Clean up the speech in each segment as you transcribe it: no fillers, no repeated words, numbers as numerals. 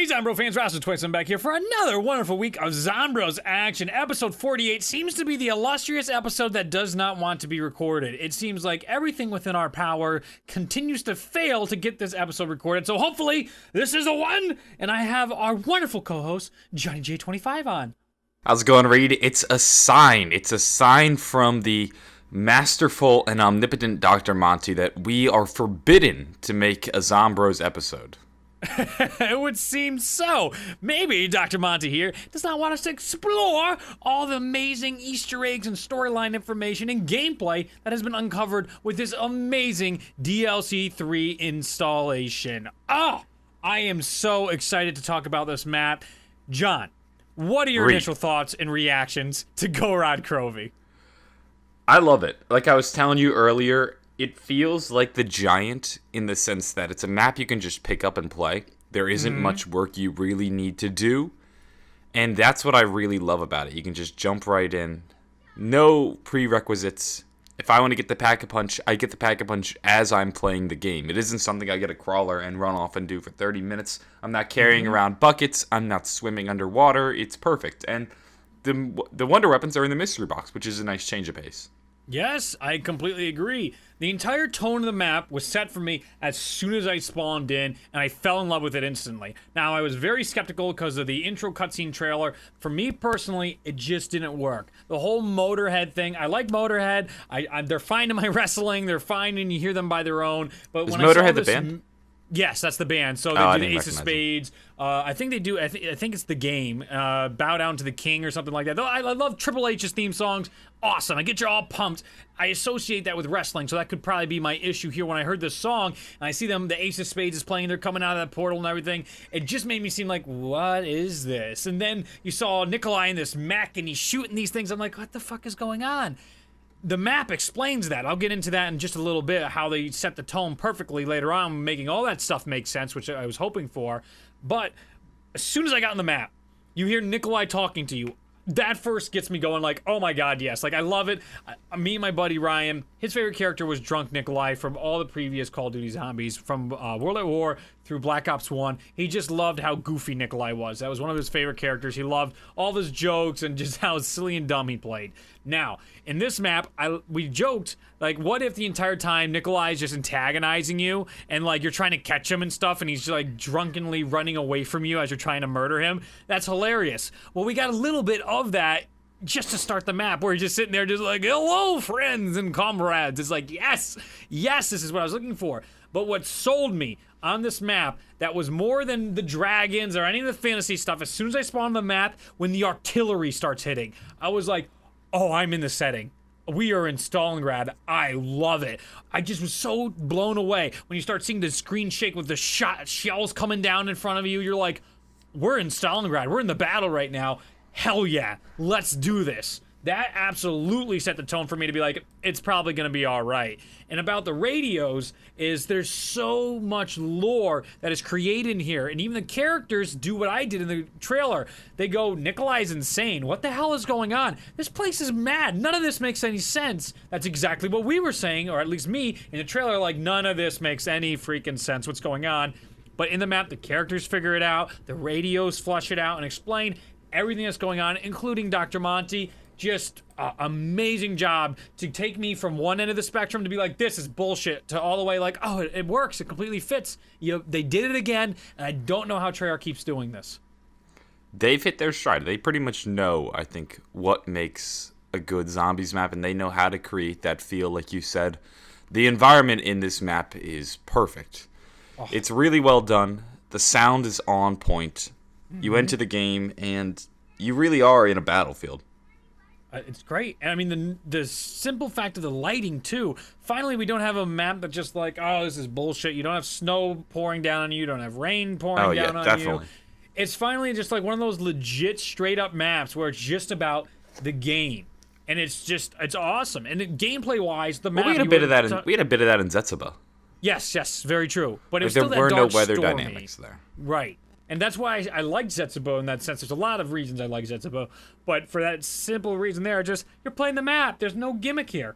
Hey Zombro fans, Ross and Twice, I'm back here for another wonderful week of Zombroz action. Episode 48 seems to be the illustrious episode that does not want to be recorded. It seems like everything within our power continues to fail to get this episode recorded, so hopefully this is the one, and I have our wonderful co-host, Johnny J25 on. How's it going, Reed? It's a sign. It's a sign from the masterful and omnipotent Dr. Monty that we are forbidden to make a Zombroz episode. It would seem so. Maybe Dr. Monty here does not want us to explore all the amazing Easter eggs and storyline information and gameplay that has been uncovered with this amazing DLC 3 installation. Oh, I am so excited to talk about this map. John, what are your initial thoughts and reactions to Gorod Krovi? I love it. Like I was telling you earlier, it feels like the Giant in the sense that it's a map you can just pick up and play. There isn't much work you really need to do. And that's what I really love about it. You can just jump right in. No prerequisites. If I want to get the Pack-a-Punch, I get the Pack-a-Punch as I'm playing the game. It isn't something I get a crawler and run off and do for 30 minutes. I'm not carrying around buckets. I'm not swimming underwater. It's perfect. And the wonder weapons are in the mystery box, which is a nice change of pace. Yes, I completely agree. The entire tone of the map was set for me as soon as I spawned in, and I fell in love with it instantly. Now, I was very skeptical because of the intro cutscene trailer. For me personally, it just didn't work. The whole Motorhead thing, I like Motorhead. They're fine in my wrestling. They're fine and you hear them by their own. But Is when Motorhead I saw the this, band? Yes, that's the band. So I they do the didn't Ace of recognize Spades. I think they do. I think it's the game. Bow Down to the King or something like that. Though I love Triple H's theme songs. Awesome. I get you all pumped. I associate that with wrestling, so that could probably be my issue here when I heard this song and I see them. The Ace of Spades is playing. They're coming out of that portal and everything. It just made me seem like, what is this? And then you saw Nikolai in this mech and he's shooting these things. I'm like, what the fuck is going on? The map explains that. I'll get into that in just a little bit, how they set the tone perfectly later on, making all that stuff make sense, which I was hoping for. But as soon as I got on the map, you hear Nikolai talking to you. That first gets me going like, oh my god, yes. Like, I love it. Me and my buddy Ryan, his favorite character was Drunk Nikolai from all the previous Call of Duty Zombies, from World at War through Black Ops 1. He just loved how goofy Nikolai was. That was one of his favorite characters. He loved all his jokes and just how silly and dumb he played. Now, in this map, we joked, like, what if the entire time Nikolai is just antagonizing you and, like, you're trying to catch him and stuff and he's, like, drunkenly running away from you as you're trying to murder him? That's hilarious. Well, we got a little bit of that just to start the map, where he's just sitting there just like, hello, friends and comrades. It's like, yes, this is what I was looking for. But what sold me on this map, that was more than the dragons or any of the fantasy stuff, as soon as I spawned on the map, when the artillery starts hitting, I was like, oh, I'm in the setting. We are in Stalingrad. I love it. I just was so blown away. When you start seeing the screen shake with the shells coming down in front of you, you're like, we're in Stalingrad. We're in the battle right now. Hell yeah, let's do this. That absolutely set the tone for me to be like, it's probably going to be all right. And about the radios is there's so much lore that is created in here. And even the characters do what I did in the trailer. They go, Nikolai's insane. What the hell is going on? This place is mad. None of this makes any sense. That's exactly what we were saying, or at least me, in the trailer. Like, none of this makes any freaking sense. What's going on? But in the map, the characters figure it out. The radios flush it out and explain everything that's going on, including Dr. Monty. Just amazing job to take me from one end of the spectrum to be like, this is bullshit, to all the way like, oh, it works, it completely fits. They did it again, and I don't know how Treyarch keeps doing this. They've hit their stride. They pretty much know, I think, what makes a good zombies map, and they know how to create that feel, like you said. The environment in this map is perfect. Oh. It's really well done. The sound is on point. You enter the game, and you really are in a battlefield. It's great. And I mean, the simple fact of the lighting, too. Finally, we don't have a map that just like, oh, this is bullshit. You don't have snow pouring down on you. You don't have rain pouring down on you. It's finally just like one of those legit, straight-up maps where it's just about the game. And it's awesome. And gameplay-wise, the map... we had a bit of that in Zetsuba. Yes, very true. But it was there still that were dark, no weather stormy. dynamics there. Right. And that's why I like Zetsubo in that sense. There's a lot of reasons I like Zetsubo, but for that simple reason there, just, you're playing the map. There's no gimmick here.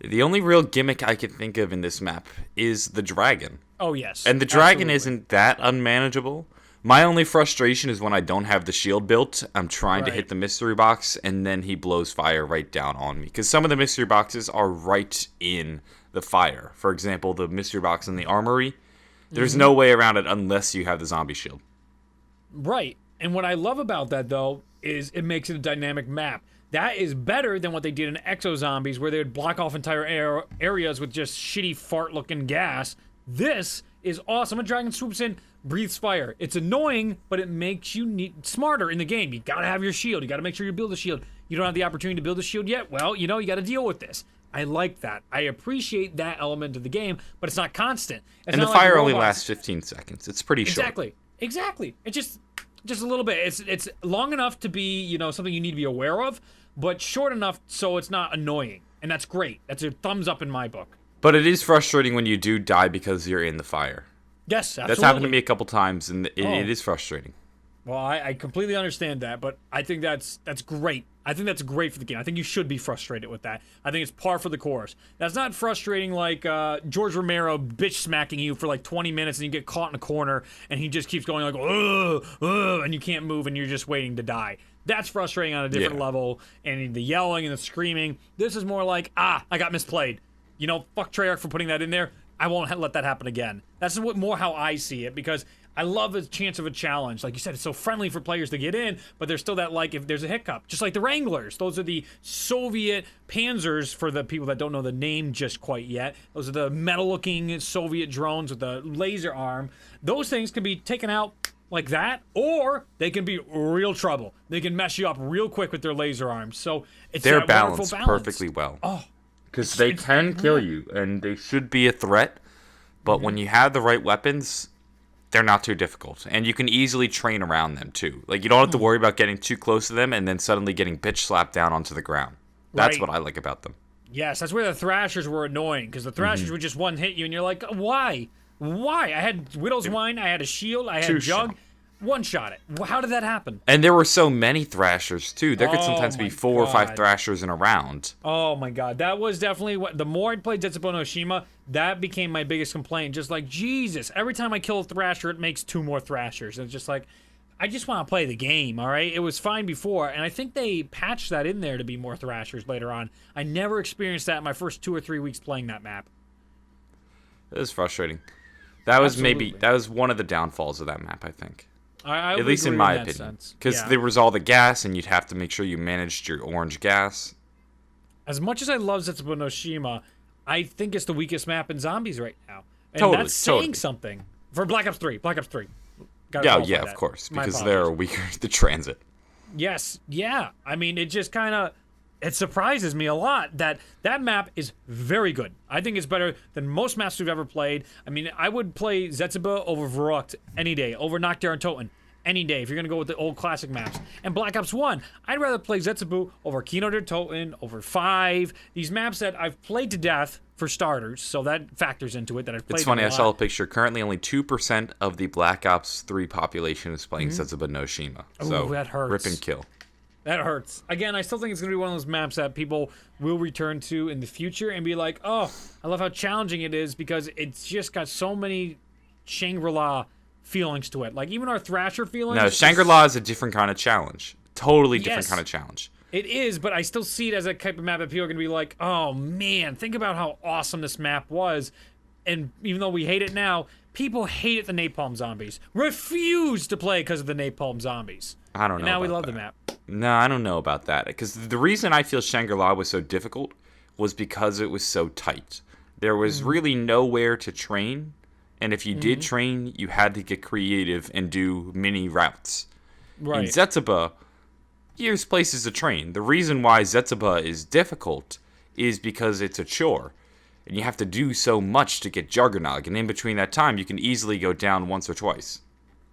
The only real gimmick I can think of in this map is the dragon. Oh, yes. And the dragon Absolutely. isn't that unmanageable. My only frustration is when I don't have the shield built. I'm trying to Right. hit the mystery box, and then he blows fire right down on me. Because some of the mystery boxes are right in the fire. For example, the mystery box in the armory. There's no way around it unless you have the zombie shield. Right. And what I love about that, though, is it makes it a dynamic map. That is better than what they did in Exo Zombies, where they would block off entire areas with just shitty fart-looking gas. This is awesome. A dragon swoops in, breathes fire. It's annoying, but it makes you smarter in the game. You gotta have your shield. You gotta make sure you build a shield. You don't have the opportunity to build a shield yet? Well, you gotta deal with this. I like that. I appreciate that element of the game, but it's not constant. It's And the not like fire only robots. lasts 15 seconds. It's pretty short. Exactly. It's just a little bit. It's long enough to be, something you need to be aware of, but short enough so it's not annoying. And that's great. That's a thumbs up in my book. But it is frustrating when you do die because you're in the fire. Yes, absolutely. That's happened to me a couple times, and it is frustrating. Well, I completely understand that, but I think that's great. I think that's great for the game. I think you should be frustrated with that. I think it's par for the course. That's not frustrating like George Romero bitch smacking you for like 20 minutes and you get caught in a corner and he just keeps going like, ugh, ugh, and you can't move and you're just waiting to die. That's frustrating on a different level, and the yelling and the screaming. This is more like, I got misplayed. Fuck Treyarch for putting that in there. I won't let that happen again. That's more how I see it, because I love a chance of a challenge. Like you said, it's so friendly for players to get in, but there's still that, like, if there's a hiccup. Just like the Wranglers. Those are the Soviet Panzers, for the people that don't know the name just quite yet. Those are the metal-looking Soviet drones with the laser arm. Those things can be taken out like that, or they can be real trouble. They can mess you up real quick with their laser arms. So it's They're that balanced wonderful balance. perfectly well. Oh, because they can kill you, and they should be a threat. But when you have the right weapons, they're not too difficult. And you can easily train around them, too. Like, you don't have to worry about getting too close to them and then suddenly getting bitch slapped down onto the ground. That's Right. what I like about them. Yes, that's where the Thrashers were annoying, because the Thrashers would just one hit you, and you're like, why? Why? I had Widow's Wine, I had a shield, I had Two Jug. shot. One shot it. How did that happen? And there were so many Thrashers, too. There could sometimes my be 4 or 5 God. Thrashers in a round. Oh my god, that was definitely what. The more I played Zetsubo no Shima, that became my biggest complaint. Just like, Jesus, every time I kill a Thrasher, it makes 2 more Thrashers. And it's just like, I just want to play the game, all right? It was fine before, and I think they patched that in there to be more Thrashers later on. I never experienced that in my first 2 or 3 weeks playing that map. It was frustrating. That was Absolutely. that was one of the downfalls of that map, I think. I At would least in agree my that opinion. sense. Because Yeah. there was all the gas, and you'd have to make sure you managed your orange gas. As much as I love Zetsubo no Shima, I think it's the weakest map in Zombies right now. And Totally, that's saying totally. something. For Black Ops 3. Black Ops 3. Gotta Yeah, qualify yeah, that. of course. My Because apologies. they're weaker to transit. Yes, yeah. I mean, it just kind of, it surprises me a lot that map is very good. I think it's better than most maps we've ever played. I mean, I would play Zetsuba over Verrückt any day, over Nachtjahr and Toten any day, if you're going to go with the old classic maps. And Black Ops 1, I'd rather play Zetsubu over Kino der Toten, over 5. These maps that I've played to death, for starters, so that factors into it, that I've played It's funny, them I a saw a lot. picture. Currently, only 2% of the Black Ops 3 population is playing Zetsuba no Shima. So, that hurts. rip and kill. That hurts. Again, I still think it's going to be one of those maps that people will return to in the future and be like, oh, I love how challenging it is, because it's just got so many Shangri-La feelings to it. Like, even our Thrasher feelings. No, Shangri-La is a different kind of challenge. Totally different Yes. kind of challenge. It is, but I still see it as a type of map that people are going to be like, oh, man, think about how awesome this map was. And even though we hate it now, people hated the Napalm Zombies. Refuse to play because of the Napalm Zombies. I don't know. And now we about love that. the map. No, I don't know about that. Because the reason I feel Shangri-La was so difficult was because it was so tight. There was really nowhere to train. And if you did train, you had to get creative and do mini routes. Right. In Zetsuba, there's places to train. The reason why Zetsuba is difficult is because it's a chore. And you have to do so much to get Juggernog. And in between that time, you can easily go down once or twice.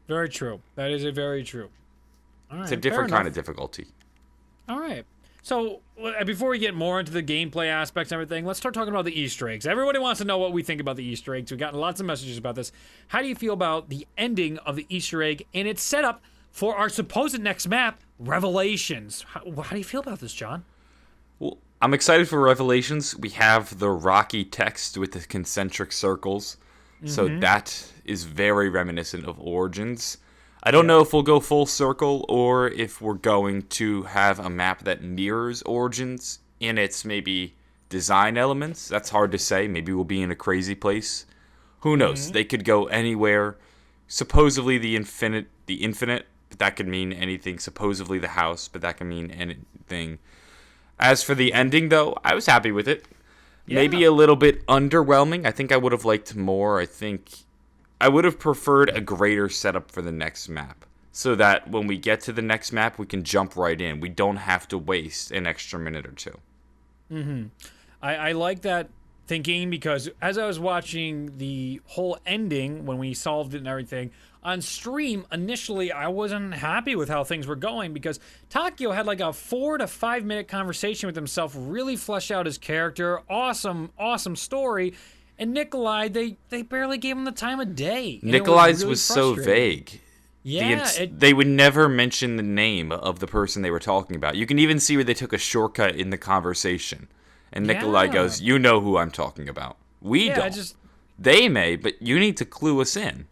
Very true. That is very true. All right, It's a different kind of difficulty. All right. So, before we get more into the gameplay aspects and everything, let's start talking about the Easter eggs. Everybody wants to know what we think about the Easter eggs. We've gotten lots of messages about this. How do you feel about the ending of the Easter egg and its setup for our supposed next map, Revelations? How do you feel about this, John? Well, I'm excited for Revelations. We have the rocky text with the concentric circles. So that is very reminiscent of Origins. I don't know if we'll go full circle or if we're going to have a map that mirrors Origins in its maybe design elements. That's hard to say. Maybe we'll be in a crazy place. Who knows? They could go anywhere. Supposedly the infinite, but that could mean anything. Supposedly the house, but that can mean anything. As for the ending, though, I was happy with it. Yeah. Maybe a little bit underwhelming. I think I would have liked more. I think I would have preferred a greater setup for the next map, so that when we get to the next map, we can jump right in. We don't have to waste an extra minute or two. I like that thinking, because as I was watching the whole ending, when we solved it and everything, on stream, initially, I wasn't happy with how things were going, because Takio had like a 4 to 5 minute conversation with himself, really fleshed out his character, awesome story, and Nikolai, they barely gave him the time of day. Nikolai's was so vague. Yeah. They would never mention the name of the person they were talking about. You can even see where they took a shortcut in the conversation. And Nikolai goes, "You know who I'm talking about. We don't. They may, but you need to clue us in."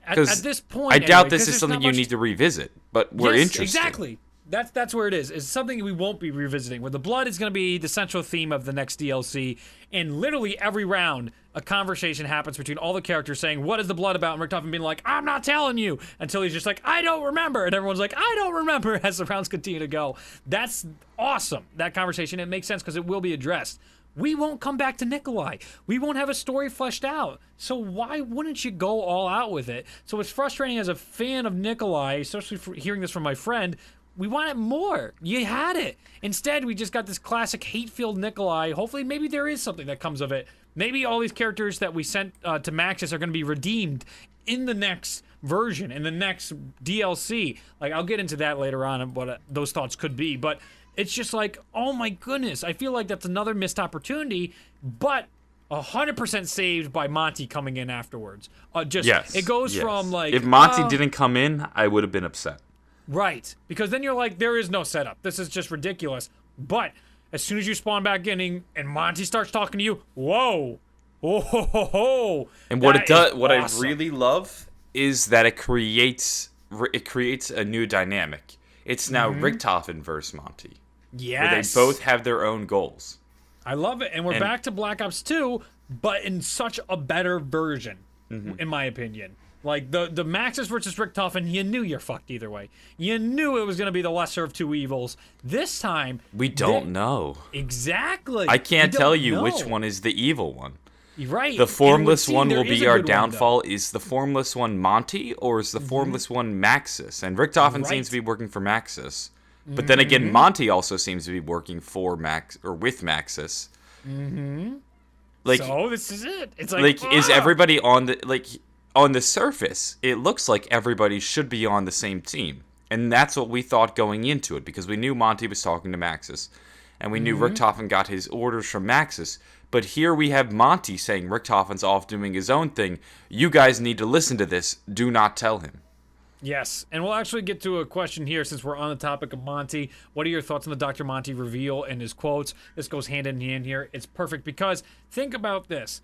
At this point, I doubt this is something you need to revisit, but we're interested. Exactly. That's where it is. It's something we won't be revisiting. Where the blood is going to be the central theme of the next DLC, and literally every round, a conversation happens between all the characters saying, "What is the blood about?" And Richtofen being like, "I'm not telling you," until he's just like, "I don't remember," and everyone's like, "I don't remember," as the rounds continue to go. That's awesome. That conversation, it makes sense because it will be addressed. We won't come back to Nikolai. We won't have a story fleshed out. So why wouldn't you go all out with it? So it's frustrating as a fan of Nikolai, especially for hearing this from my friend. We wanted more. You had it. Instead, we just got this classic hate-filled Nikolai. Hopefully, maybe there is something that comes of it. Maybe all these characters that we sent to Maxis are going to be redeemed in the next version, in the next DLC. Like, I'll get into that later on and what those thoughts could be. But it's just like, oh my goodness. I feel like that's another missed opportunity, but 100% saved by Monty coming in afterwards. It goes from like... If Monty didn't come in, I would have been upset. Right, because then you're like, there is no setup. This is just ridiculous. But as soon as you spawn back in and Monty starts talking to you, whoa, oh ho ho ho. And what it does, what I really love, is that it creates a new dynamic. It's now Richtofen versus Monty. Yes, where they both have their own goals. I love it, and we're back to Black Ops 2, but in such a better version, in my opinion. Like, the Maxis versus Richtofen, you knew you're fucked either way. You knew it was going to be the lesser of two evils. This time... We don't know. Exactly. I can't tell you which one is the evil one. Right. The formless one will be our downfall. Is the formless one Monty, or is the formless one Maxis? And Richtofen seems to be working for Maxis. But then again, Monty also seems to be working for with Maxis. Like, so this is it. It's is everybody on the... Like... On the surface, it looks like everybody should be on the same team. And that's what we thought going into it, because we knew Monty was talking to Maxis. And we knew Richtofen got his orders from Maxis. But here we have Monty saying Richtofen's off doing his own thing. You guys need to listen to this. Do not tell him. Yes, and we'll actually get to a question here since we're on the topic of Monty. What are your thoughts on the Dr. Monty reveal and his quotes? This goes hand in hand here. It's perfect because think about this.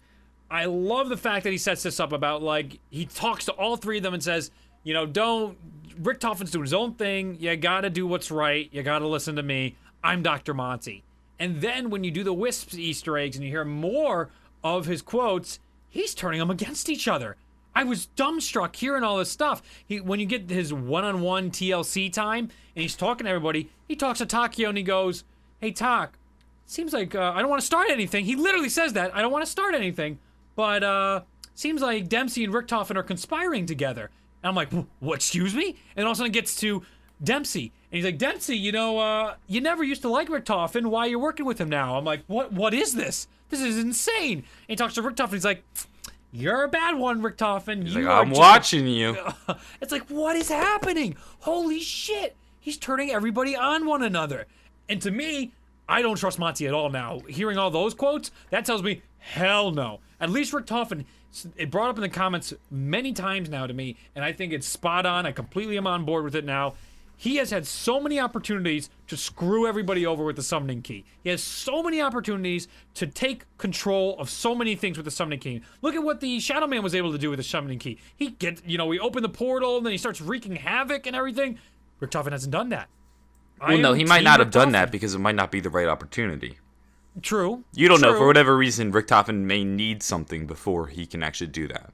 I love the fact that he sets this up about, like, he talks to all three of them and says, you know, Richtofen's doing his own thing. You gotta do what's right. You gotta listen to me. I'm Dr. Monty. And then when you do the Wisps Easter eggs and you hear more of his quotes, he's turning them against each other. I was dumbstruck hearing all this stuff. When you get his one-on-one TLC time and he's talking to everybody, he talks to Takio and he goes, "Hey, Tak, seems like I don't want to start anything." He literally says that. I don't want to start anything. But seems like Dempsey and Richtofen are conspiring together. And I'm like, what, excuse me? And all of a sudden it gets to Dempsey. And he's like, Dempsey, you know, you never used to like Richtofen. Why are you working with him now? I'm like, what is this? This is insane. And he talks to Richtofen. He's like, you're a bad one, Richtofen. He's like, I'm watching you. It's like, what is happening? Holy shit. He's turning everybody on one another. And to me, I don't trust Monty at all now. Hearing all those quotes, that tells me, hell no. At least Richtofen, it brought up in the comments many times now to me, and I think it's spot on. I completely am on board with it now. He has had so many opportunities to screw everybody over with the summoning key. He has so many opportunities to take control of so many things with the summoning key. Look at what the Shadow Man was able to do with the summoning key. He opened the portal and then he starts wreaking havoc and everything. Richtofen hasn't done that. Well, no, he might not have done that because it might not be the right opportunity. True. You don't know. For whatever reason, Richtofen may need something before he can actually do that.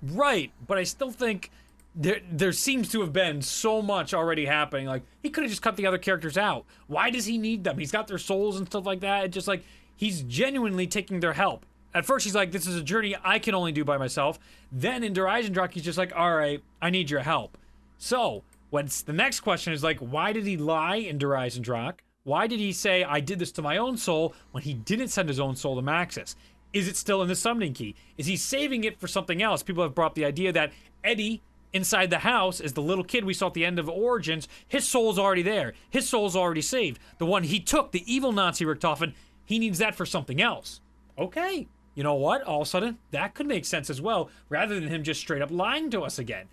Right, but I still think there seems to have been so much already happening. Like, he could have just cut the other characters out. Why does he need them? He's got their souls and stuff like that. It's just like, he's genuinely taking their help. At first, he's like, this is a journey I can only do by myself. Then in Der Eisendrache, he's just like, all right, I need your help. So, the next question is like, why did he lie in Der Eisendrache? Why did he say, I did this to my own soul, when he didn't send his own soul to Maxis? Is it still in the summoning key? Is he saving it for something else? People have brought up the idea that Eddie, inside the house, is the little kid we saw at the end of Origins. His soul's already there. His soul's already saved. The one he took, the evil Nazi Richtofen, he needs that for something else. Okay. You know what? All of a sudden, that could make sense as well, rather than him just straight up lying to us again.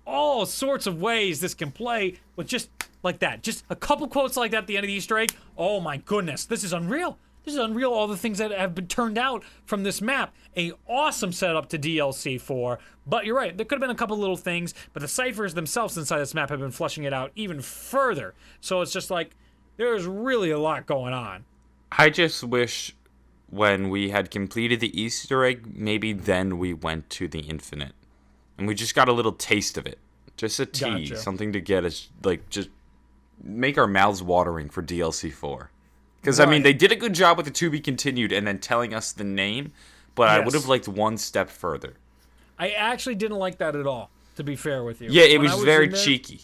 All sorts of ways this can play with just like that. Just a couple quotes like that at the end of the Easter egg. Oh my goodness, this is unreal. This is unreal, all the things that have been turned out from this map. A awesome setup to DLC 4. But you're right, there could have been a couple little things, but the ciphers themselves inside this map have been fleshing it out even further. So it's just like, there's really a lot going on. I just wish when we had completed the Easter egg, maybe then we went to the Infinite. And we just got a little taste of it. Just a tease, Gotcha. something to get us, like, just make our mouths watering for DLC 4. Because, Right. I mean, they did a good job with the to be continued and then telling us the name, but I would have liked one step further. I actually didn't like that at all, to be fair with you. Yeah, it When was I very in there- cheeky.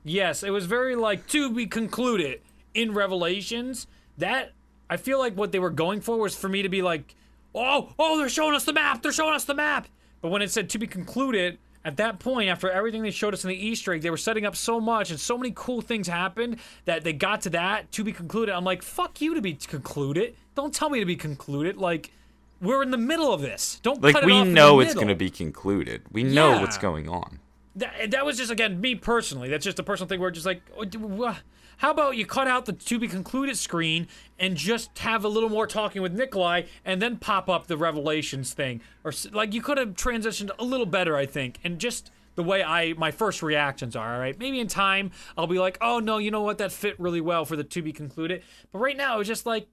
Yes, it was very like, to be concluded in Revelations. That, I feel like what they were going for was for me to be like, oh, they're showing us the map, But when it said to be concluded, at that point, after everything they showed us in the Easter egg, they were setting up so much and so many cool things happened that they got to that, to be concluded. I'm like, fuck you to be concluded. Don't tell me to be concluded. Like, we're in the middle of this. Don't Like, cut it we off in know the it's middle. going to be concluded. We know Yeah. what's going on. That was just, again, me personally. That's just a personal thing where it's just like, how about you cut out the to be concluded screen and just have a little more talking with Nikolai and then pop up the Revelations thing? Or, like, you could have transitioned a little better, I think. And just the way my first reactions are, all right? Maybe in time, I'll be like, oh, no, you know what? That fit really well for the to be concluded. But right now, it's just like,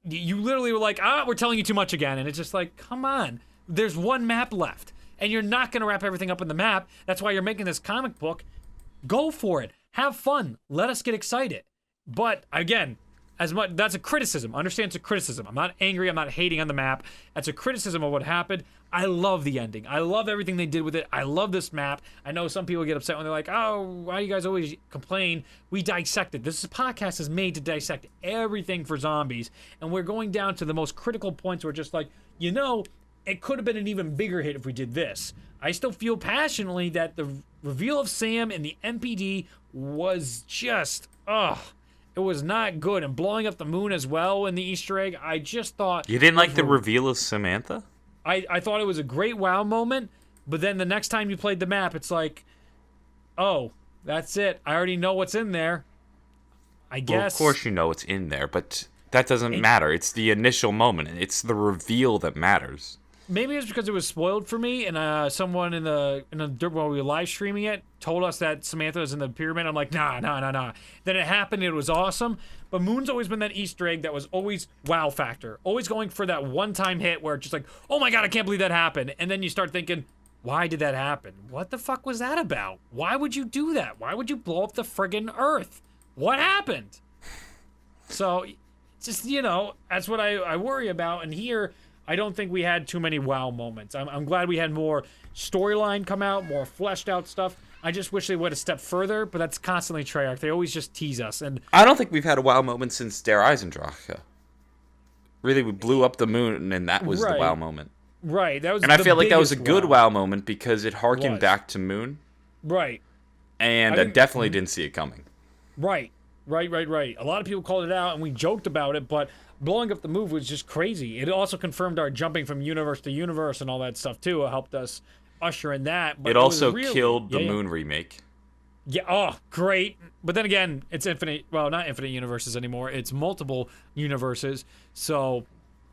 you literally were like, we're telling you too much again. And it's just like, come on. There's one map left. And you're not going to wrap everything up in the map. That's why you're making this comic book. Go for it. Have fun. Let us get excited. But again, that's a criticism. Understand it's a criticism. I'm not angry. I'm not hating on the map. That's a criticism of what happened. I love the ending. I love everything they did with it. I love this map. I know some people get upset when they're like, oh, why do you guys always complain? We dissect it. This podcast is made to dissect everything for zombies. And we're going down to the most critical points where just like, it could have been an even bigger hit if we did this. I still feel passionately that the reveal of Sam and the MPD was just, it was not good. And blowing up the moon as well in the Easter egg, I just thought... You didn't like the reveal of Samantha? I thought it was a great wow moment, but then the next time you played the map, it's like, oh, that's it. I already know what's in there. I guess... Well, of course you know what's in there, but that doesn't matter. It's the initial moment. It's the reveal that matters. Maybe it's because it was spoiled for me, and someone in the while we were live streaming it told us that Samantha was in the pyramid. I'm like, nah. Then it happened. It was awesome. But Moon's always been that Easter egg that was always wow factor, always going for that one-time hit where it's just like, oh my god, I can't believe that happened. And then you start thinking, why did that happen? What the fuck was that about? Why would you do that? Why would you blow up the friggin' Earth? What happened? So, just that's what I worry about. And here, I don't think we had too many wow moments. I'm glad we had more storyline come out, more fleshed out stuff. I just wish they would have stepped further, but that's constantly Treyarch. They always just tease us. And I don't think we've had a wow moment since Der Eisendrache. Really, we blew up the moon, and that was the wow moment. Right, that was. And I feel like that was a biggest good wow moment because it harkened Was. back to Moon. Right. And I definitely didn't see it coming. Right. A lot of people called it out, and we joked about it, but blowing up the move was just crazy. It also confirmed our jumping from universe to universe and all that stuff, too. It helped us usher in that. But It also was really, killed the Moon remake. Yeah, oh, great. But then again, it's infinite, well, not infinite universes anymore. It's multiple universes. So,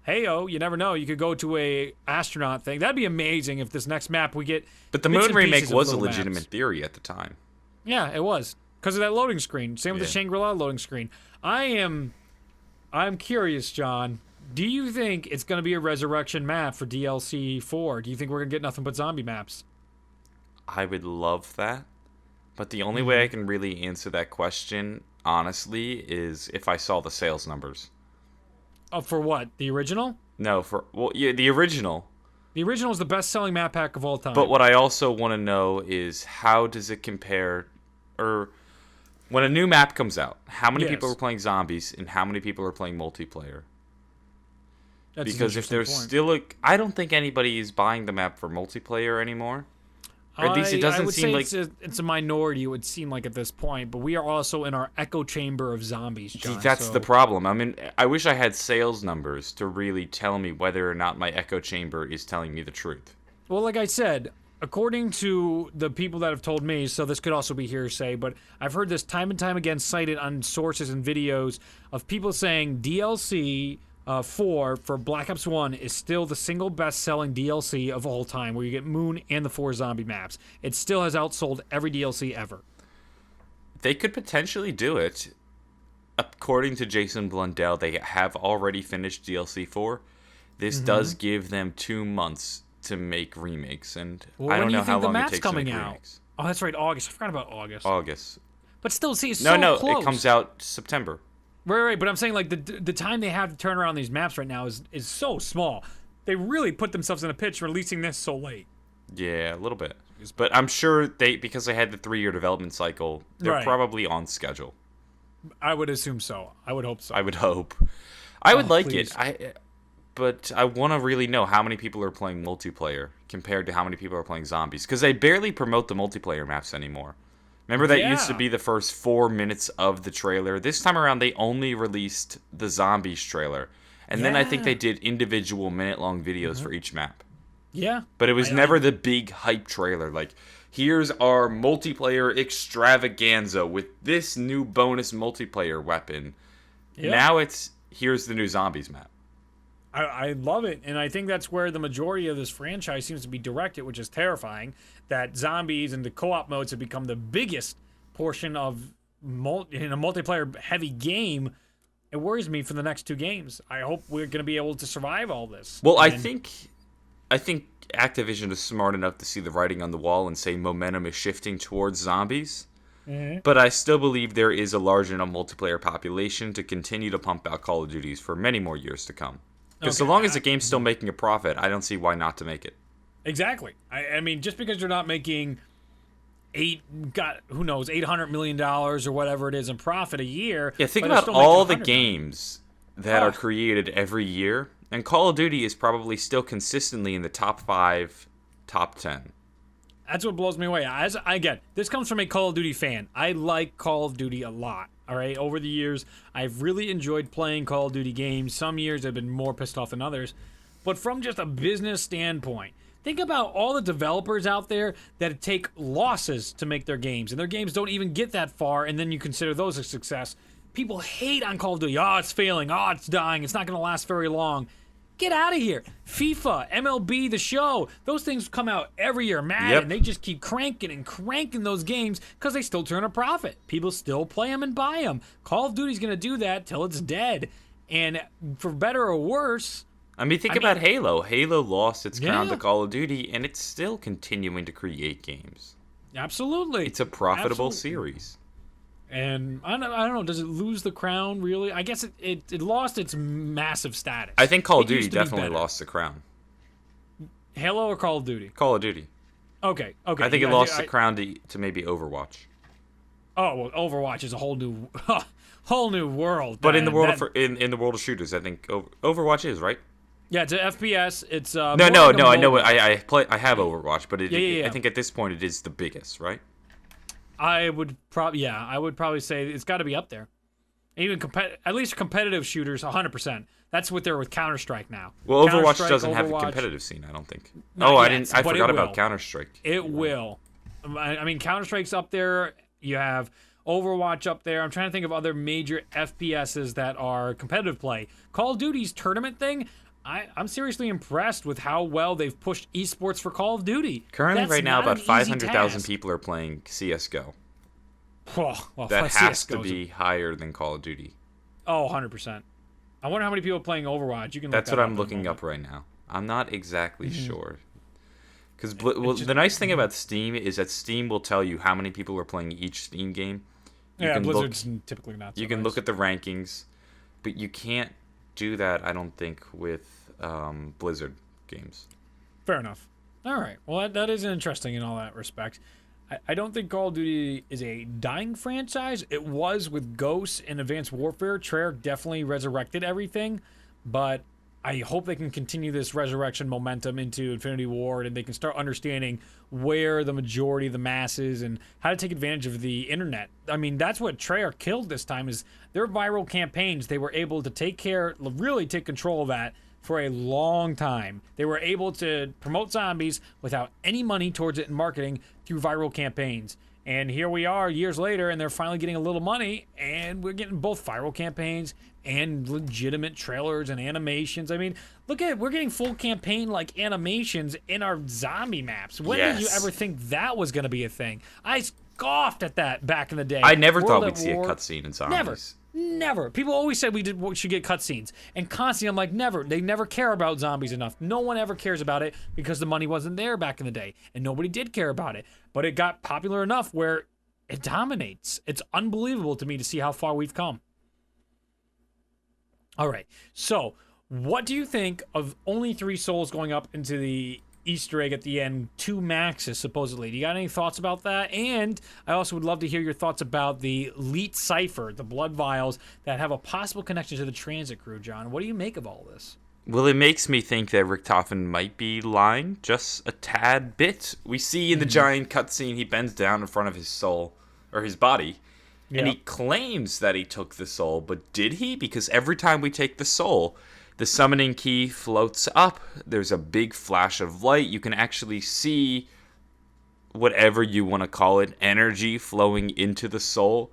hey-oh, you never know. You could go to a astronaut thing. That'd be amazing if this next map we get But the bits Moon and remake pieces of was a little legitimate maps. theory at the time. Yeah, it was. Because of that loading screen. Same with the Yeah. Shangri-La loading screen. I'm curious, John. Do you think it's going to be a resurrection map for DLC 4? Do you think we're going to get nothing but zombie maps? I would love that. But the only way I can really answer that question, honestly, is if I saw the sales numbers. Oh, for what? The original? No, the original. The original is the best-selling map pack of all time. But what I also want to know is how does it compare, or when a new map comes out, how many people are playing zombies and how many people are playing multiplayer? That's Because if there's still I don't think anybody is buying the map for multiplayer anymore. Or at least it doesn't seem like it's a minority. It would seem like at this point, but we are also in our echo chamber of zombies, John. That's the problem. I mean, I wish I had sales numbers to really tell me whether or not my echo chamber is telling me the truth. Well, like I said, according to the people that have told me, so this could also be hearsay, but I've heard this time and time again cited on sources and videos of people saying DLC 4 for Black Ops 1 is still the single best-selling DLC of all time, where you get Moon and the 4 zombie maps. It still has outsold every DLC ever. They could potentially do it. According to Jason Blundell, they have already finished DLC 4. This does give them 2 months to make remakes, and I don't know how long it takes to make remakes. Oh, that's right, August. I forgot about August. August. But still, see, it's no, so close. it comes out September. Right, but I'm saying, like, the time they have to turn around these maps right now is so small. They really put themselves in a pitch releasing this so late. Yeah, a little bit. But I'm sure because they had the 3-year development cycle, they're probably on schedule. I would assume so. I would hope so. I would hope. I would like please. it. But I want to really know how many people are playing multiplayer compared to how many people are playing zombies. Because they barely promote the multiplayer maps anymore. Remember that used to be the first 4 minutes of the trailer? This time around, they only released the zombies trailer. And then I think they did individual minute-long videos for each map. Yeah. But it was never the big hype trailer. Like, here's our multiplayer extravaganza with this new bonus multiplayer weapon. Yeah. Now here's the new zombies map. I love it, and I think that's where the majority of this franchise seems to be directed, which is terrifying, that zombies and the co-op modes have become the biggest portion of in a multiplayer-heavy game. It worries me for the next 2 games. I hope we're going to be able to survive all this. Well, I think Activision is smart enough to see the writing on the wall and say momentum is shifting towards zombies. Mm-hmm. But I still believe there is a large enough multiplayer population to continue to pump out Call of Duties for many more years to come. Because so long as the game's still making a profit, I don't see why not to make it. Exactly. I mean, just because you're not making $800 million or whatever it is in profit a year. Yeah, think about all the games that are created every year, and Call of Duty is probably still consistently in the top 5, top 10. That's what blows me away. Again, this comes from a Call of Duty fan. I like Call of Duty a lot. All right, over the years, I've really enjoyed playing Call of Duty games. Some years I've been more pissed off than others. But from just a business standpoint, think about all the developers out there that take losses to make their games, and their games don't even get that far, and then you consider those a success. People hate on Call of Duty. Oh, it's failing. Oh, it's dying. It's not going to last very long. Get out of here. FIFA, MLB, The Show, those things come out every year. And they just keep cranking and cranking those games because they still turn a profit. People still play them and buy them. Call of Duty's going to do that till it's dead. And for better or worse... I mean, think about Halo. Halo lost its crown to Call of Duty, and it's still continuing to create games. Absolutely. It's a profitable series. And I don't know, does it lose the crown, really? I guess it lost its massive status. I think Call of Duty definitely lost the crown. Halo or Call of Duty? Call of Duty. Okay. I think it lost the crown to maybe Overwatch. Oh, well, Overwatch is a whole new world. But in the world in the world of shooters, I think Overwatch is, right? Yeah, it's an FPS. It's no. I know it. I have Overwatch, but I think at this point it is the biggest, right? I would probably say it's got to be up there. Even at least competitive shooters, 100%. That's what they're with Counter-Strike now. Well, Overwatch doesn't have a competitive scene, I don't think. I forgot about Counter-Strike. It will. I mean, Counter-Strike's up there. You have Overwatch up there. I'm trying to think of other major FPSs that are competitive play. Call of Duty's tournament thing, I'm seriously impressed with how well they've pushed esports for Call of Duty. Currently, That's right now, not about an easy 500,000 task. people are playing CSGO. Oh, well, That has to CS:GO's be higher than Call of Duty. 100%. I wonder how many people are playing Overwatch. You can. That's look what that I'm up looking up right now. I'm not exactly sure. Because just- the nice thing about Steam is that Steam will tell you how many people are playing each Steam game. You Yeah, can Blizzard's typically not. So You can nice. look at the rankings, but you can't do that, I don't think, with Blizzard games. Fair enough. All right. Well, that is interesting in all that respect. I don't think Call of Duty is a dying franchise. It was with Ghosts and Advanced Warfare. Treyarch definitely resurrected everything, but I hope they can continue this resurrection momentum into Infinity Ward, and they can start understanding where the majority of the masses and how to take advantage of the internet. I mean, that's what Treyarch killed this time, is their viral campaigns. They were able to really take control of that for a long time. They were able to promote zombies without any money towards it in marketing through viral campaigns. And here we are years later, and they're finally getting a little money, and we're getting both viral campaigns and legitimate trailers and animations. I mean, look at it. We're getting full campaign like animations in our zombie maps. When did you Yes. ever think that was going to be a thing? I scoffed at that back in the day. I never World thought at we'd see a War- cutscene in zombies. Never. People always said we should get cutscenes. And constantly I'm like, never. They never care about zombies enough. No one ever cares about it because the money wasn't there back in the day. And nobody did care about it. But it got popular enough where it dominates. It's unbelievable to me to see how far we've come. All right. So, what do you think of only 3 souls going up into the Easter egg at the end, 2 maxes supposedly? Do you got any thoughts about that? And I also would love to hear your thoughts about the Leet Cipher, the blood vials that have a possible connection to the transit crew, John. What do you make of all this? Well, it makes me think that Richtofen might be lying just a tad bit. We see in the giant cutscene he bends down in front of his soul, or his body, and he claims that he took the soul, but did he? Because every time we take the soul, the summoning key floats up. There's a big flash of light. You can actually see whatever you want to call it, energy flowing into the soul.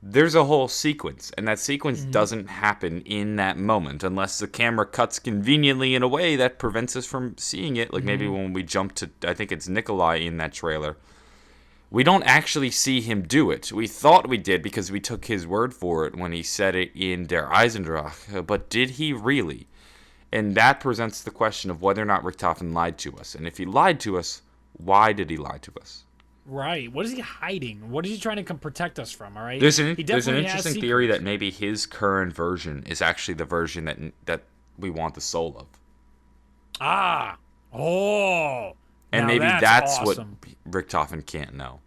There's a whole sequence, and that sequence doesn't happen in that moment unless the camera cuts conveniently in a way that prevents us from seeing it. Like maybe when we jump to, I think it's Nikolai in that trailer. We don't actually see him do it. We thought we did because we took his word for it when he said it in Der Eisendrache, but did he really? And that presents the question of whether or not Richtofen lied to us. And if he lied to us, why did he lie to us? Right. What is he hiding? What is he trying to protect us from, all right? There's an He definitely has interesting theory secrets. that maybe his current version is actually the version that we want the soul of. Ah. Oh. And Now maybe that's awesome. what Richtofen can't know.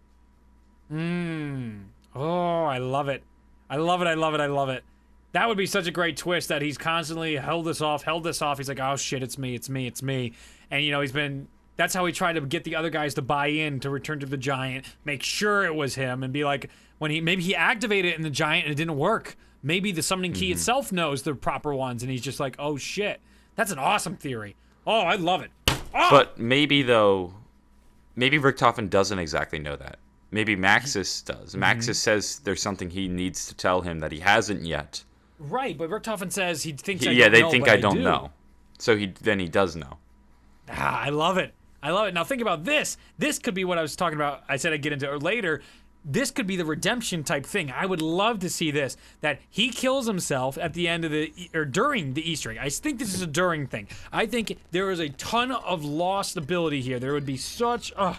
Oh, I love it. I love it. I love it. I love it. That would be such a great twist that he's constantly held this off. He's like, oh shit, it's me. And that's how he tried to get the other guys to buy in to Return to the Giant, make sure it was him, and be like, maybe he activated it in the Giant and it didn't work. Maybe the summoning key itself knows the proper ones, and he's just like, oh shit. That's an awesome theory. Oh, I love it. Oh! But maybe Richtofen doesn't exactly know that. Maybe Maxis does. Maxis says there's something he needs to tell him that he hasn't yet. Right, but Richtofen says he thinks They think I don't know. So he does know. I love it. Now think about this. This could be what I was talking about. I said I'd get into it later. This could be the redemption type thing. I would love to see this, that he kills himself at the end of during the Easter egg. I think this is a during thing. I think there is a ton of lost ability here. There would be such a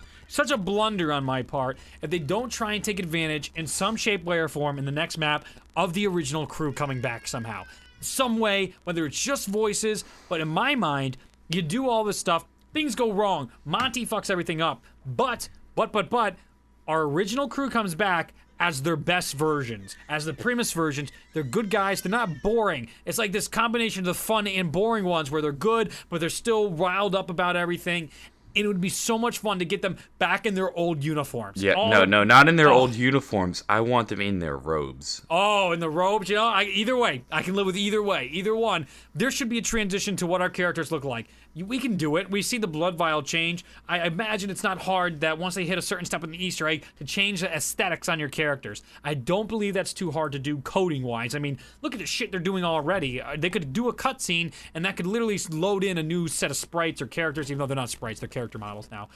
blunder on my part if they don't try and take advantage in some shape, way, or form in the next map of the original crew coming back somehow. Some way, whether it's just voices, but in my mind, you do all this stuff, things go wrong. Monty fucks everything up. But, our original crew comes back as their best versions, as the Primus versions. They're good guys. They're not boring. It's like this combination of the fun and boring ones where they're good, but they're still riled up about everything. And it would be so much fun to get them back in their old uniforms. Yeah, no, not in their old uniforms. I want them in their robes. Oh, in the robes, either way. I can live with either way. Either one. There should be a transition to what our characters look like. We can do it. We see the blood vial change. I imagine it's not hard that once they hit a certain step in the Easter egg to change the aesthetics on your characters. I don't believe that's too hard to do coding-wise. I mean, look at the shit they're doing already. They could do a cutscene, and that could literally load in a new set of sprites or characters, even though they're not sprites, they're character models now.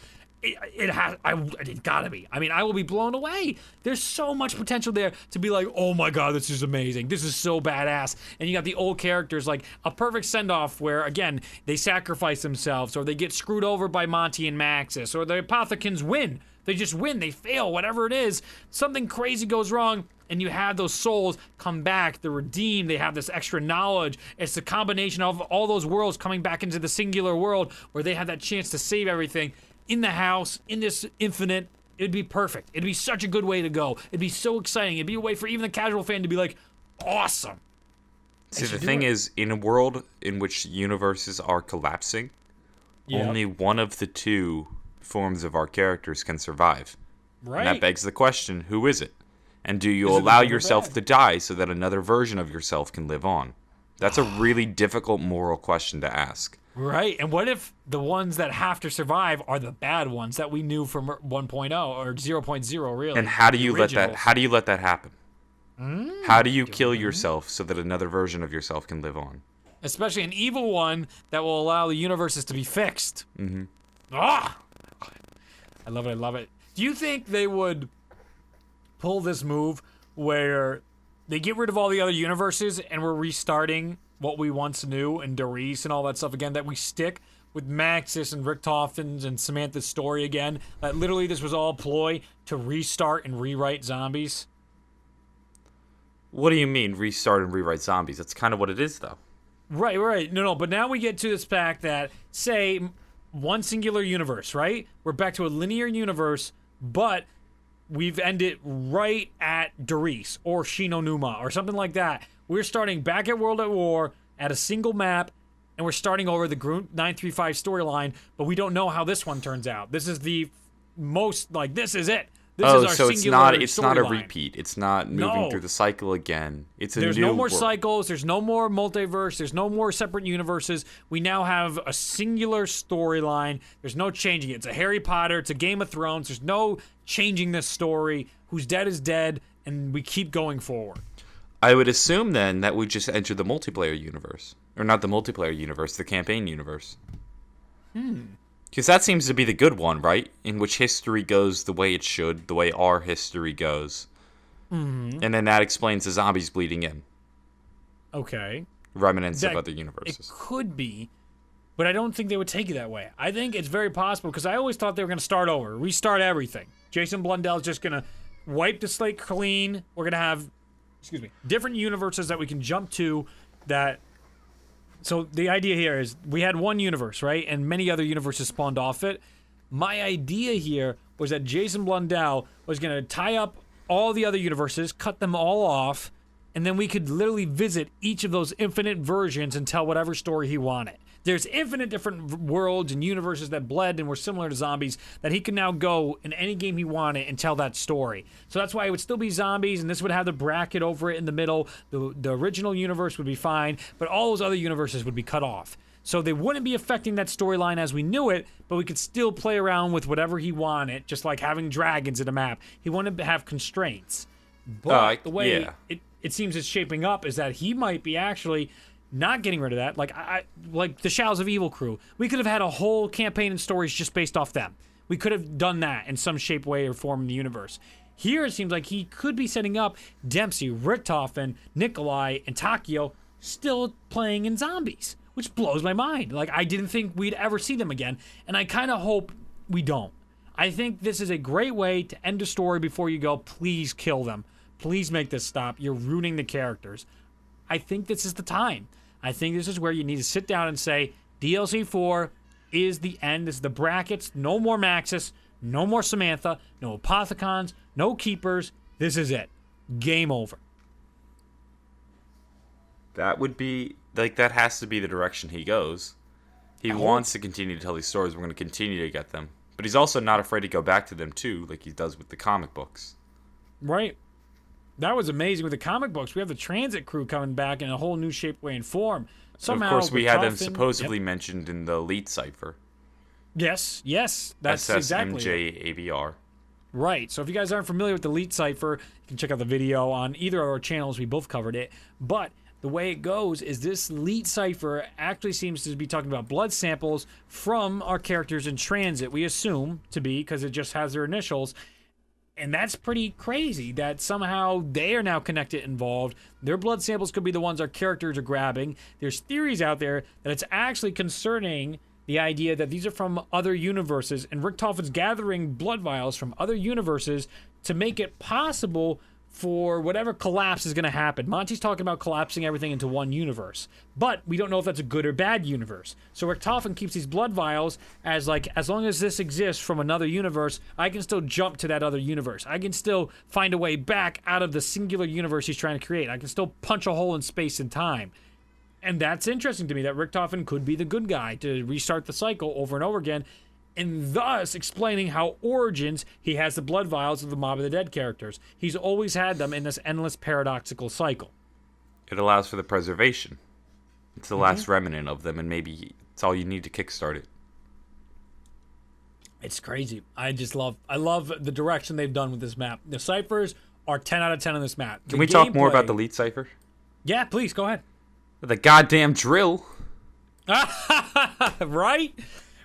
It gotta be. I mean, I will be blown away. There's so much potential there to be like, oh my god, this is amazing. This is so badass. And you got the old characters, like a perfect send-off where, again, they sacrifice themselves, or they get screwed over by Monty and Maxis, or the Apothecans win. They just win. They fail. Whatever it is, something crazy goes wrong, and you have those souls come back. They're redeemed. They have this extra knowledge. It's the combination of all those worlds coming back into the singular world where they have that chance to save everything. In the house, in this infinite, it'd be perfect. It'd be such a good way to go. It'd be so exciting. It'd be a way for even the casual fan to be like, awesome. See, the thing is, in a world in which universes are collapsing, only one of the two forms of our characters can survive. Right. And that begs the question, who is it? And do you allow yourself to die so that another version of yourself can live on? That's a really difficult moral question to ask. Right, and what if the ones that have to survive are the bad ones that we knew from 1.0 or 0.0, really? And how do you let that happen? How do you kill yourself so that another version of yourself can live on? Especially an evil one that will allow the universes to be fixed. Mm-hmm. Ah! I love it, I love it. Do you think they would pull this move where they get rid of all the other universes and we're restarting what we once knew and Doris and all that stuff again, that we stick with Maxis and Richthofen's and Samantha's story again, that literally this was all a ploy to restart and rewrite zombies? What do you mean, restart and rewrite zombies? That's kind of what it is, though. Right. No, but now we get to this fact that, say, one singular universe, right? We're back to a linear universe, but we've ended right at Doris or Shinonuma or something like that. We're starting back at World at War at a single map, and we're starting over the Group 935 storyline, but we don't know how this one turns out. This is the most, like, this is it. This is our so singular it's not a storyline. repeat. It's not moving through the cycle again. It's a There's new no more world. cycles. There's no more multiverse. There's no more separate universes. We now have a singular storyline. There's no changing it. It's a Harry Potter. It's a Game of Thrones. There's no changing this story. Who's dead is dead, and we keep going forward. I would assume then that we just enter the multiplayer universe. Or not the multiplayer universe, the campaign universe. Because that seems to be the good one, right? In which history goes the way it should, the way our history goes. Mm-hmm. And then that explains the zombies bleeding in. Okay. Remnants of other universes. It could be, but I don't think they would take it that way. I think it's very possible, because I always thought they were going to start over, restart everything. Jason Blundell's just going to wipe the slate clean. We're going to have, different universes that we can jump to that. So the idea here is we had one universe, right? And many other universes spawned off it. My idea here was that Jason Blundell was going to tie up all the other universes, cut them all off, and then we could literally visit each of those infinite versions and tell whatever story he wanted. There's infinite different worlds and universes that bled and were similar to zombies that he could now go in any game he wanted and tell that story. So that's why it would still be zombies, and this would have the bracket over it in the middle. The original universe would be fine, but all those other universes would be cut off. So they wouldn't be affecting that storyline as we knew it, but we could still play around with whatever he wanted, just like having dragons in a map. He wanted to have constraints. But the way it seems it's shaping up is that he might be actually not getting rid of that, like the Shadows of Evil crew. We could have had a whole campaign and stories just based off them. We could have done that in some shape, way, or form in the universe. Here it seems like he could be setting up Dempsey, Richtofen, Nikolai, and Takio still playing in zombies, which blows my mind. Like, I didn't think we'd ever see them again, and I kind of hope we don't. I think this is a great way to end a story before you go, please kill them. Please make this stop. You're ruining the characters. I think this is the time. I think this is where you need to sit down and say, DLC 4 is the end. This is the brackets. No more Maxis. No more Samantha. No Apothecons. No Keepers. This is it. Game over. That would be, that has to be the direction he goes. He wants to continue to tell these stories. We're going to continue to get them. But he's also not afraid to go back to them, too, like he does with the comic books. Right. That was amazing. With the comic books, we have the transit crew coming back in a whole new shape, way, and form. Somehow, of course, we had them Richtofen- supposedly mentioned in the Elite Cipher. Yes, that's exactly it. SSMJABR. Right. So if you guys aren't familiar with the Elite Cipher, you can check out the video on either of our channels. We both covered it. But the way it goes is this Elite Cipher actually seems to be talking about blood samples from our characters in transit. We assume to be, because it just has their initials. And that's pretty crazy that somehow they are now connected, involved. Their blood samples could be the ones our characters are grabbing. There's theories out there that it's actually concerning the idea that these are from other universes, and Richtofen's gathering blood vials from other universes to make it possible for whatever collapse is going to happen. Monty's talking about collapsing everything into one universe, but we don't know if that's a good or bad universe. So Richtofen keeps these blood vials as like, as long as this exists from another universe, I can still jump to that other universe. I can still find a way back out of the singular universe he's trying to create. I can still punch a hole in space and time. And that's interesting to me, that Richtofen could be the good guy to restart the cycle over and over again, and thus explaining how Origins, he has the blood vials of the Mob of the Dead characters. He's always had them in this endless paradoxical cycle. It allows for the preservation. It's the last remnant of them, and maybe it's all you need to kickstart it. It's crazy. I love the direction they've done with this map. The ciphers are 10 out of 10 on this map. Can we talk more about the Elite Cipher? Yeah, please, go ahead. The goddamn drill. Right?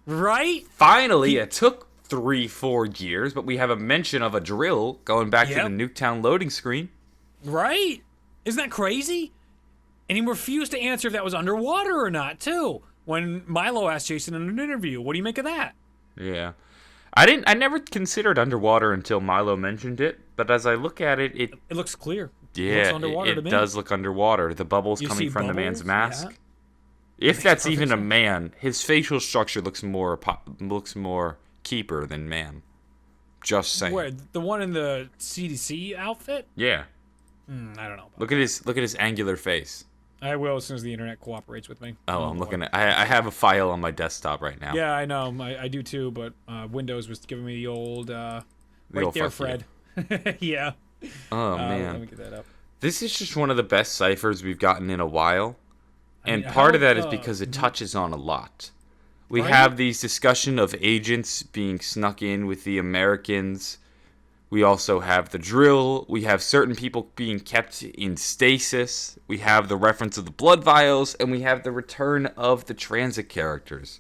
Finally, it took 3-4 years, but we have a mention of a drill going back to the Nuketown loading screen. Right? Isn't that crazy? And he refused to answer if that was underwater or not, too. When Milo asked Jason in an interview, what do you make of that? Yeah. I never considered underwater until Milo mentioned it, but as I look at it, it looks clear. Yeah, it does look underwater. The bubbles coming from the man's mask. Yeah. If that's even a man, his facial structure looks more keeper than man. Just saying. Where, the one in the CDC outfit? Yeah. I don't know. Look at his angular face. I will as soon as the internet cooperates with me. Oh, I'm looking at. I have a file on my desktop right now. Yeah, I know. I do too, but Windows was giving me the old right there, Fred. Yeah. Oh man. Let me get that up. This is just one of the best ciphers we've gotten in a while. And part of that is because it touches on a lot. We have these discussion of agents being snuck in with the Americans. We also have the drill. We have certain people being kept in stasis. We have the reference of the blood vials. And we have the return of the transit characters.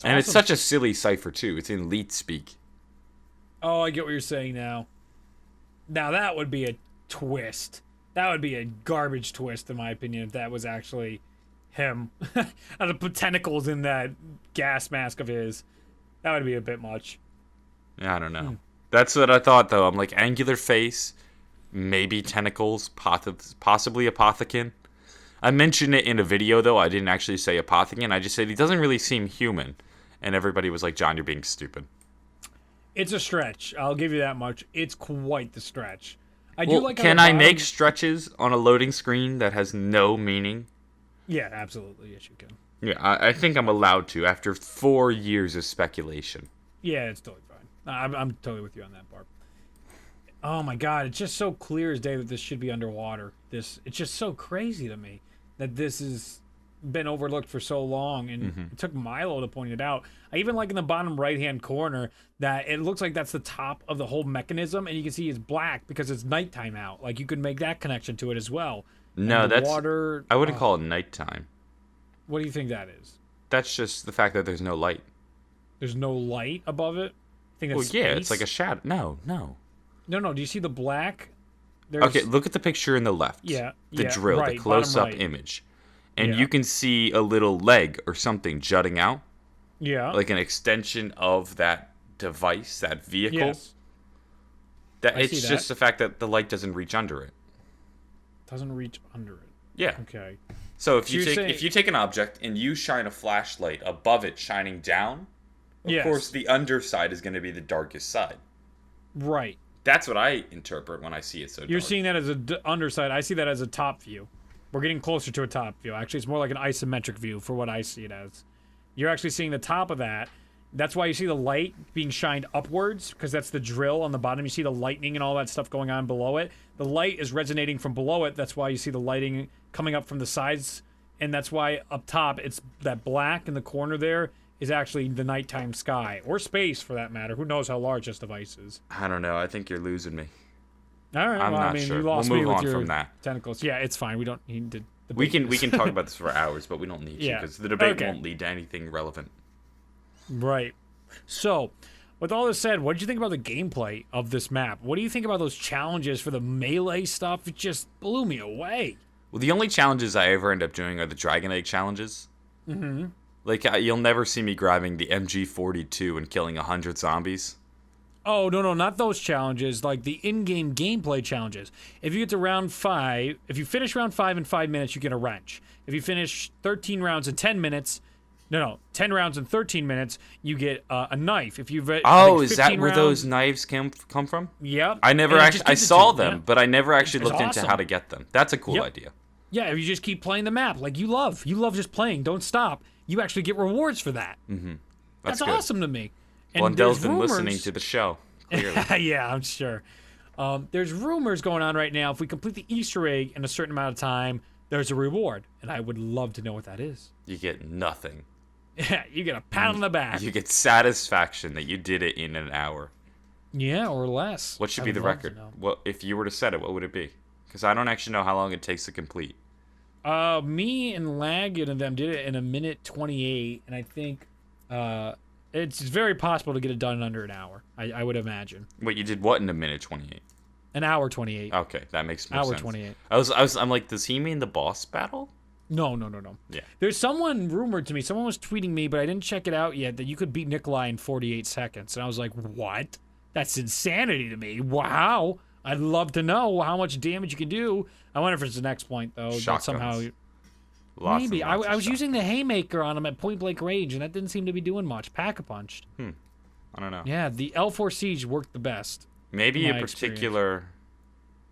And it's such a silly cipher, too. It's in Elite speak. Oh, I get what you're saying now. Now that would be a twist. That would be a garbage twist, in my opinion, if that was actually him. The tentacles in that gas mask of his. That would be a bit much. Yeah, I don't know. That's what I thought, though. I'm like, angular face, maybe tentacles, possibly Apothecon. I mentioned it in a video, though. I didn't actually say Apothecon. I just said he doesn't really seem human. And everybody was like, John, you're being stupid. It's a stretch. I'll give you that much. It's quite the stretch. Can I make stretches on a loading screen that has no meaning? Yeah, absolutely. Yes, you can. Yeah, I think I'm allowed to after 4 years of speculation. Yeah, it's totally fine. I'm totally with you on that part. Oh my God, it's just so clear as day that this should be underwater. It's just so crazy to me that this has been overlooked for so long, and it took Milo to point it out. I even like in the bottom right-hand corner that it looks like that's the top of the whole mechanism, and you can see it's black because it's nighttime out. Like, you could make that connection to it as well. No, that's water. I wouldn't call it nighttime. What do you think that is? That's just the fact that there's no light. There's no light above it? I think that's yeah, space? it's like a shadow. No. No, do you see the black? Okay, look at the picture in the left. Yeah. The drill, the close-up image. And you can see a little leg or something jutting out. Yeah. Like an extension of that device, that vehicle. Yes. It's just the fact that the light doesn't reach under it. Doesn't reach under it. Yeah. Okay. So if you take an object and you shine a flashlight above it shining down, of course the underside is going to be the darkest side. Right. That's what I interpret when I see it so dark. You're seeing that as an underside. I see that as a top view. We're getting closer to a top view. Actually, it's more like an isometric view for what I see it as. You're actually seeing the top of that. That's why you see the light being shined upwards, because that's the drill on the bottom. You see the lightning and all that stuff going on below it. The light is resonating from below it. That's why you see the lighting coming up from the sides. And that's why up top, it's that black in the corner there is actually the nighttime sky. Or space, for that matter. Who knows how large this device is. I don't know. I think you're losing me. All right. I'm not sure. You lost we'll me move with on your from that. tentacles. Yeah, it's fine. We don't need to... We can talk about this for hours, but we don't need to, Yeah. because the debate Okay. won't lead to anything relevant. Right. So, with all this said, what did you think about the gameplay of this map? What do you think about those challenges for the melee stuff? It just blew me away. Well, the only challenges I ever end up doing are the Dragon Egg challenges. Mm-hmm. Like, you'll never see me grabbing the MG42 and killing 100 zombies. Oh, no, not those challenges, like the in-game gameplay challenges. If you get to round 5, if you finish round 5 in 5 minutes, you get a wrench. If you finish 13 rounds in 10 minutes, 10 rounds in 13 minutes, you get a knife. If you've Is that where those knives come from? Yep. I never actually, I saw them, but I never actually It's looked into awesome. how to get them. That's a cool idea. Yeah, if you just keep playing the map like you love just playing, don't stop. You actually get rewards for that. Mm-hmm. That's good. awesome to me. And Blundell's there's been rumors- listening to the show, clearly. Yeah, I'm sure. There's rumors going on right now. If we complete the Easter egg in a certain amount of time, there's a reward, and I would love to know what that is. You get nothing. Yeah, you get a pat on the back. You get satisfaction that you did it in an hour. Yeah, or less. What should I be would the love to record? know. What if you were to set it? What would it be? Because I don't actually know how long it takes to complete. Me and Laggett and them did it in a minute 28, and I think it's very possible to get it done in under an hour. I would imagine. Wait, you did what in a minute 28? An hour 28. Okay, that makes more Hour sense. 28. I'm like, does he mean the boss battle? No. Yeah. There's someone rumored to me, someone was tweeting me, but I didn't check it out yet, that you could beat Nikolai in 48 seconds. And I was like, what? That's insanity to me. Wow. I'd love to know how much damage you can do. I wonder if it's the next point, though. That Shotguns. somehow. Lots Maybe. and lots of I was shots. using the haymaker on him at point blank range, and that didn't seem to be doing much. Pack-a-punched. I don't know. Yeah, the L4 Siege worked the best. Maybe my a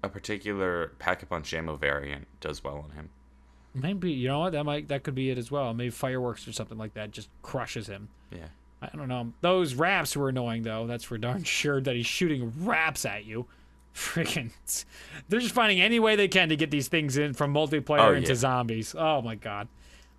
particular pack-a-punch ammo variant does well on him. Maybe, you know what? That could be it as well. Maybe fireworks or something like that just crushes him. Yeah. I don't know. Those raps were annoying, though. That's for darn sure that he's shooting raps at you. Freaking. They're just finding any way they can to get these things in from multiplayer into zombies. Oh, my God.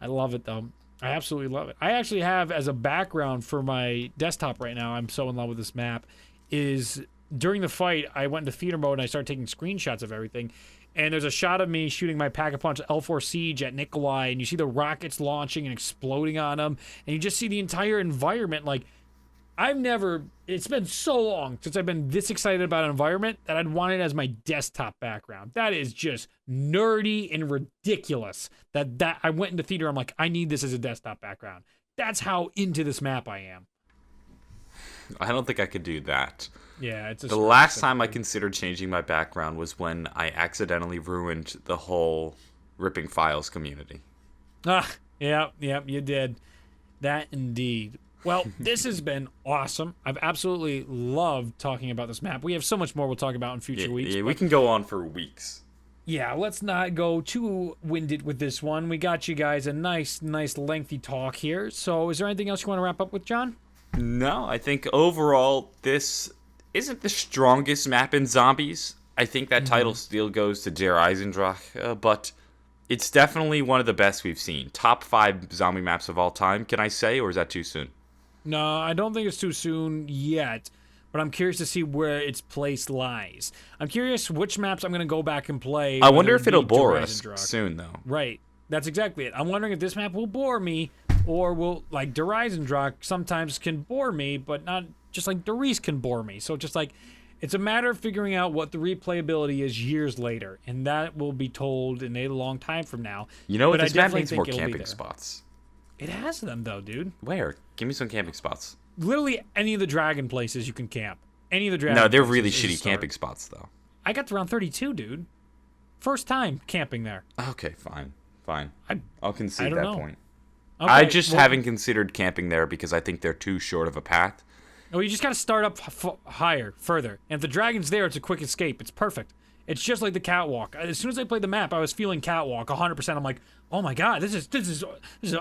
I love it, though. I absolutely love it. I actually have, as a background for my desktop right now, I'm so in love with this map, is during the fight, I went into theater mode and I started taking screenshots of everything. And there's a shot of me shooting my Pack-a-Punch L4 Siege at Nikolai, and you see the rockets launching and exploding on him, and you just see the entire environment. Like, it's been so long since I've been this excited about an environment that I'd want it as my desktop background. That is just nerdy and ridiculous. That I went into theater, I'm like, I need this as a desktop background. That's how into this map I am. I don't think I could do that. Yeah, it's The last time I considered changing my background was when I accidentally ruined the whole ripping files community. Yeah, you did. That indeed. Well, this has been awesome. I've absolutely loved talking about this map. We have so much more we'll talk about in future weeks. Yeah, we can go on for weeks. Yeah, let's not go too winded with this one. We got you guys a nice lengthy talk here. So is there anything else you want to wrap up with, John? No, I think overall this isn't the strongest map in zombies. I think that title still goes to Der Eisendrache, but it's definitely one of the best we've seen. Top 5 zombie maps of all time, can I say, or is that too soon? No, I don't think it's too soon yet, but I'm curious to see where its place lies. I'm curious which maps I'm going to go back and play. I wonder if it'll beat bore Der us Eisendrache. soon, though. Right. That's exactly it. I'm wondering if this map will bore me, or will, like, Der Eisendrache sometimes can bore me, but not just like Der Riese can bore me. So just like, it's a matter of figuring out what the replayability is years later, and that will be told in a long time from now. You know what? But This I map definitely needs think more it'll be camping there. spots. It has them, though, dude. Where? Give me some camping spots. Literally any of the dragon places you can camp. Any of the dragon No, they're places really is a shitty start. camping spots, though. I got to round 32, dude. First time camping there. Okay, fine. I I'll concede don't that know. point. Okay, I just well, haven't considered camping there because I think they're too short of a path. Oh, you just got to start up higher, further. And if the dragon's there, it's a quick escape. It's perfect. It's just like the catwalk. As soon as I played the map, I was feeling catwalk 100%. I'm like, oh my god, this is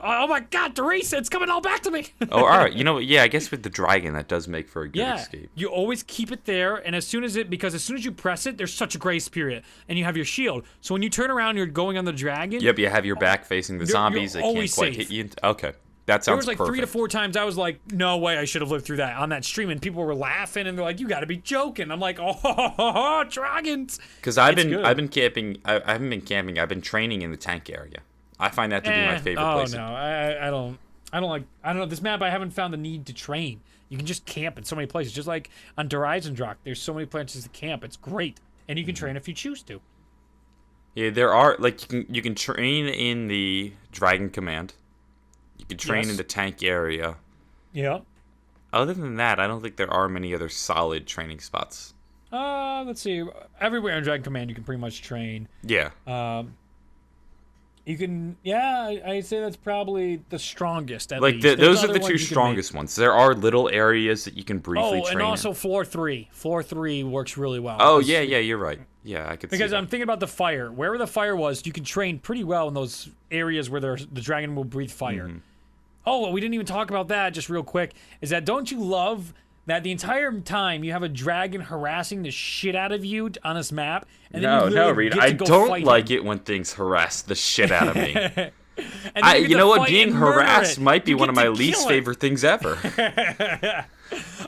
oh my god, Teresa, it's coming all back to me. Oh, all right. You know what? Yeah, I guess with the dragon, that does make for a good escape. You always keep it there, and as soon as you press it, there's such a grace period, and you have your shield. So when you turn around, you're going on the dragon. Yep, you have your back facing the zombies. They can't quite safe. hit you. Okay. That sounds perfect. There was like 3 to 4 times I was like, no way I should have lived through that on that stream, and people were laughing and they're like, you got to be joking. I'm like, oh, dragons. Because I've been camping. I haven't been camping. I've been training in the tank area. I find that to be my favorite place. Oh no, I don't know this map. I haven't found the need to train. You can just camp in so many places, just like on Horizon. There's so many places to camp. It's great, and you can train if you choose to. Yeah, there are you can train in the Dragon Command. You can train in the tank area. Yeah. Other than that, I don't think there are many other solid training spots. Let's see. Everywhere in Dragon Command, you can pretty much train. Yeah. You can, I'd say that's probably the strongest. At like least. Those are the two strongest ones. There are little areas that you can briefly train. And also floor 3. Floor 3 works really well. Oh yeah, you're right. Yeah, I could see that. Because I'm thinking about the fire. Wherever the fire was, you can train pretty well in those areas where the dragon will breathe fire. Mm-hmm. Oh, we didn't even talk about that. Just real quick, is that don't you love that the entire time you have a dragon harassing the shit out of you on this map? And then no, Reed. I don't like it when things harass the shit out of me. You know what? Being harassed might be one of my least favorite things ever.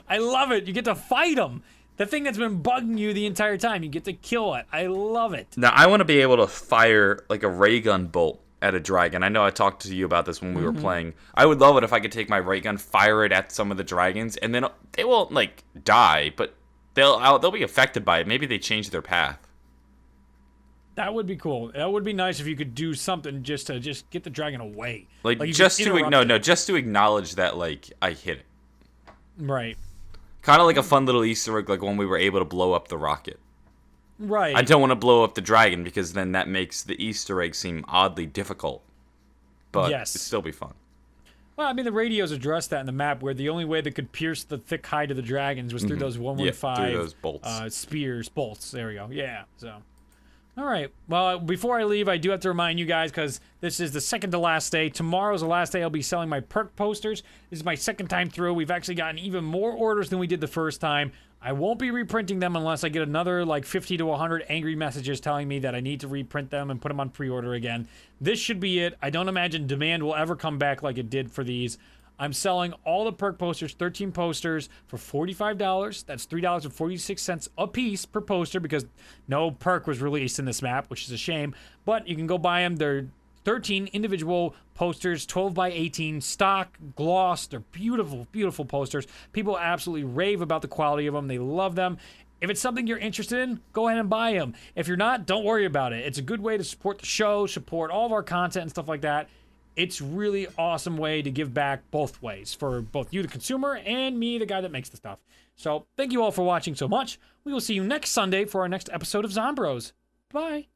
I love it. You get to fight them. The thing that's been bugging you the entire time, you get to kill it. I love it. Now, I want to be able to fire like a ray gun bolt at a dragon. I know I talked to you about this when we were playing. I would love it if I could take my ray gun, fire it at some of the dragons, and then they won't like die, but they'll be affected by it. Maybe they change their path. That would be cool. That would be nice if you could do something just to get the dragon away. Like just to acknowledge that like I hit it. Right. Kind of like a fun little Easter egg, like when we were able to blow up the rocket. Right. I don't want to blow up the dragon because then that makes the Easter egg seem oddly difficult. But it'd still be fun. Well, I mean, the radios addressed that in the map where the only way that could pierce the thick hide of the dragons was through those 115 through those bolts. Bolts. There we go. Yeah. So, all right. Well, before I leave, I do have to remind you guys, because this is the second to last day. Tomorrow's the last day I'll be selling my perk posters. This is my second time through. We've actually gotten even more orders than we did the first time. I won't be reprinting them unless I get another like 50 to 100 angry messages telling me that I need to reprint them and put them on pre-order again. This should be it. I don't imagine demand will ever come back like it did for these. I'm selling all the perk posters, 13 posters, for $45. That's $3.46 a piece per poster because no perk was released in this map, which is a shame. But you can go buy them. They're 13 individual posters, 12 by 18, stock, gloss. They're beautiful, beautiful posters. People absolutely rave about the quality of them. They love them. If it's something you're interested in, go ahead and buy them. If you're not, don't worry about it. It's a good way to support the show, support all of our content and stuff like that. It's really awesome way to give back both ways for both you, the consumer, and me, the guy that makes the stuff. So thank you all for watching so much. We will see you next Sunday for our next episode of Zombroz. Bye.